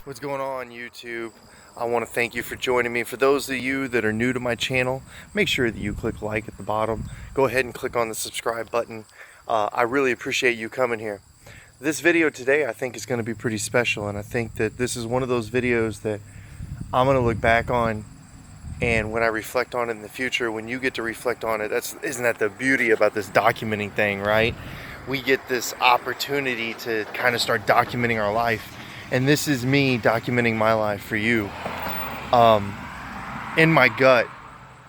What's going on, YouTube? I want to thank you for joining me. For those of you that are new to my channel, make sure that you click like at the bottom. Go ahead and click on the subscribe button. I really appreciate you coming here. This video today I think is going to be pretty special, and I think that this is one of those videos that I'm going to look back on, and when I reflect on it in the future, when you get to reflect on it, isn't that the beauty about this documenting thing, right? We get this opportunity to kind of start documenting our life. And this is me documenting my life for you. In my gut,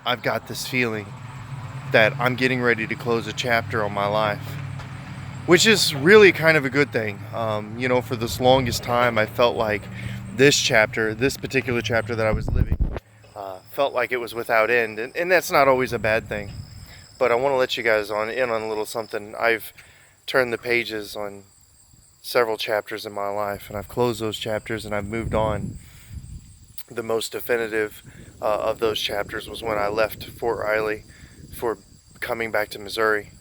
I've got this feeling that I'm getting ready to close a chapter on my life, which is really kind of a good thing. For this longest time, I felt like this particular chapter that I was living, felt like it was without end. And that's not always a bad thing. But I want to let you guys in on a little something. I've turned the pages on several chapters in my life, and I've closed those chapters and I've moved on. The most definitive of those chapters was when I left Fort Riley for coming back to Missouri.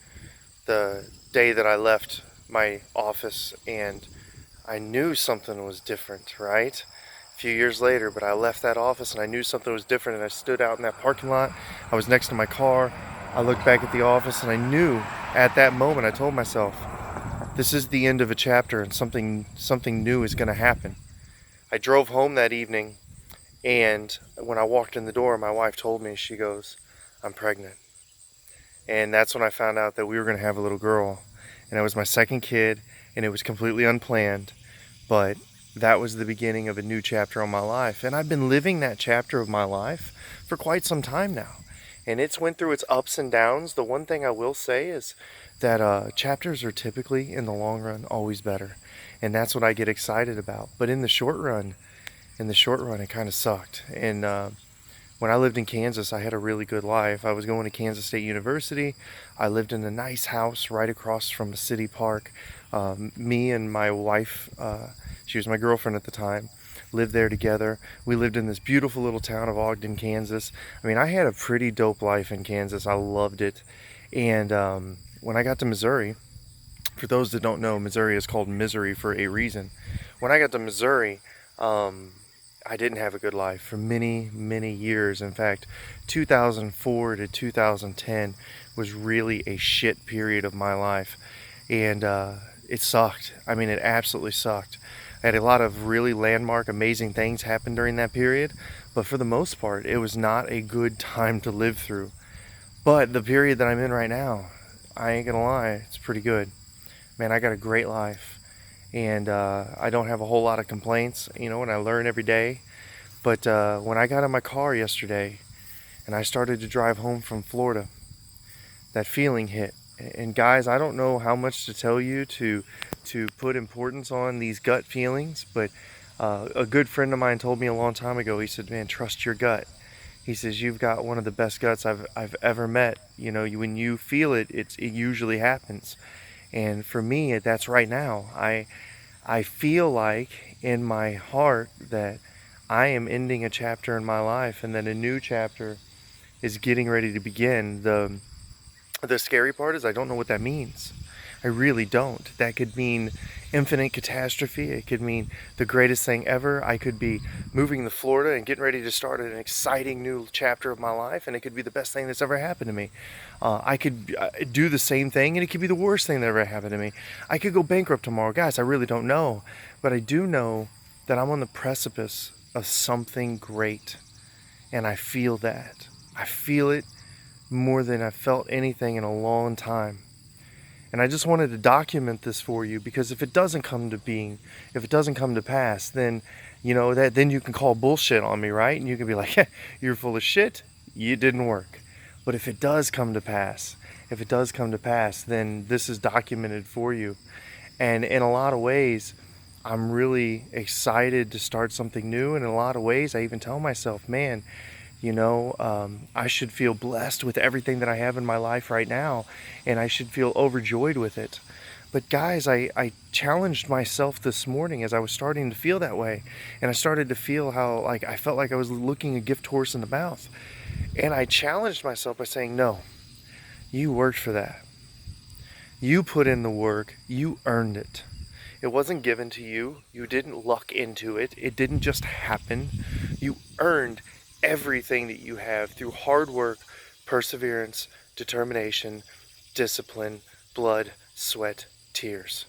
The day that I left my office, and I knew something was different, right? A few years later, but I left that office and I knew something was different, and I stood out in that parking lot. I was next to my car. I looked back at the office and I knew at that moment, I told myself, this is the end of a chapter, and something new is going to happen. I drove home that evening, and when I walked in the door, my wife told me, she goes, "I'm pregnant." And that's when I found out that we were going to have a little girl. And it was my second kid, and it was completely unplanned. But that was the beginning of a new chapter on my life. And I've been living that chapter of my life for quite some time now. And it's went through its ups and downs. The one thing I will say is that chapters are typically, in the long run, always better. And that's what I get excited about. But in the short run, it kind of sucked. And when I lived in Kansas, I had a really good life. I was going to Kansas State University. I lived in a nice house right across from a city park. Me and my wife, she was my girlfriend at the time, lived there together. We lived in this beautiful little town of Ogden, Kansas. I mean, I had a pretty dope life in Kansas. I loved it. And when I got to Missouri, for those that don't know, Missouri is called Misery for a reason. When I got to Missouri, I didn't have a good life for many, many years. In fact, 2004 to 2010 was really a shit period of my life. And it sucked. I mean, it absolutely sucked. I had a lot of really landmark, amazing things happen during that period. But for the most part, it was not a good time to live through. But the period that I'm in right now, I ain't gonna lie, it's pretty good. Man, I got a great life. And I don't have a whole lot of complaints, and I learn every day. But when I got in my car yesterday and I started to drive home from Florida, that feeling hit. And guys, I don't know how much to tell you to put importance on these gut feelings, but a good friend of mine told me a long time ago, he said, "Man, trust your gut." He says, "You've got one of the best guts I've ever met. When you feel it, it usually happens." And for me, that's right now. I feel like in my heart that I am ending a chapter in my life, and that a new chapter is getting ready to begin. The scary part is I don't know what that means. I really don't. That could mean infinite catastrophe. It could mean the greatest thing ever. I could be moving to Florida and getting ready to start an exciting new chapter of my life, and it could be the best thing that's ever happened to me. I could do the same thing, and it could be the worst thing that ever happened to me. I could go bankrupt tomorrow. Guys, I really don't know. But I do know that I'm on the precipice of something great, and I feel that. I feel it more than I've felt anything in a long time. And I just wanted to document this for you, because if it doesn't come to being, if it doesn't come to pass, then then you can call bullshit on me, right? And you can be like, "Yeah, you're full of shit. It didn't work." But if it does come to pass, then this is documented for you. And in a lot of ways, I'm really excited to start something new. And in a lot of ways, I even tell myself, man, I should feel blessed with everything that I have in my life right now, and I should feel overjoyed with it. But guys, I challenged myself this morning as I was starting to feel that way, and I started to feel how I felt like I was looking a gift horse in the mouth. And I challenged myself by saying, no, you worked for that. You put in the work, you earned it. It wasn't given to you. You didn't luck into it. It didn't just happen. You earned everything that you have through hard work, perseverance, determination, discipline, blood, sweat, tears.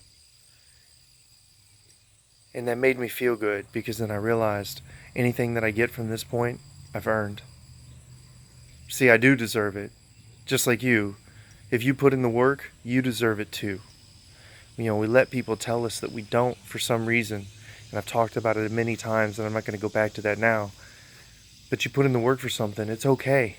And that made me feel good, because then I realized anything that I get from this point, I've earned. See, I do deserve it. Just like you. If you put in the work, you deserve it too. We let people tell us that we don't for some reason. And I've talked about it many times, and I'm not going to go back to that now. But you put in the work for something, it's okay.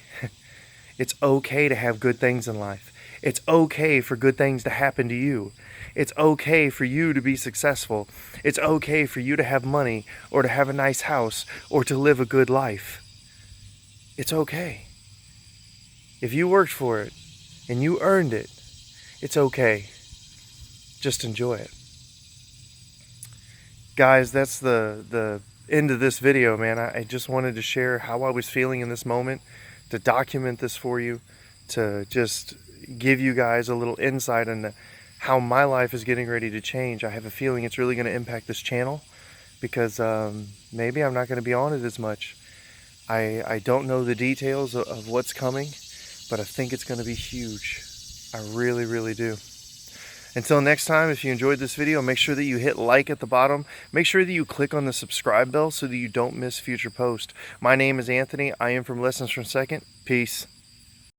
It's okay to have good things in life. It's okay for good things to happen to you. It's okay for you to be successful. It's okay for you to have money, or to have a nice house, or to live a good life. It's okay. If you worked for it and you earned it, it's okay. Just enjoy it. Guys, that's the end of this video, man. I just wanted to share how I was feeling in this moment, to document this for you, to just give you guys a little insight into how my life is getting ready to change. I have a feeling it's really going to impact this channel, because maybe I'm not going to be on it as much. I don't know the details of what's coming, but I think it's going to be huge. I really, really do. Until next time, if you enjoyed this video, make sure that you hit like at the bottom. Make sure that you click on the subscribe bell so that you don't miss future posts. My name is Anthony. I am from Lessons from Second. Peace.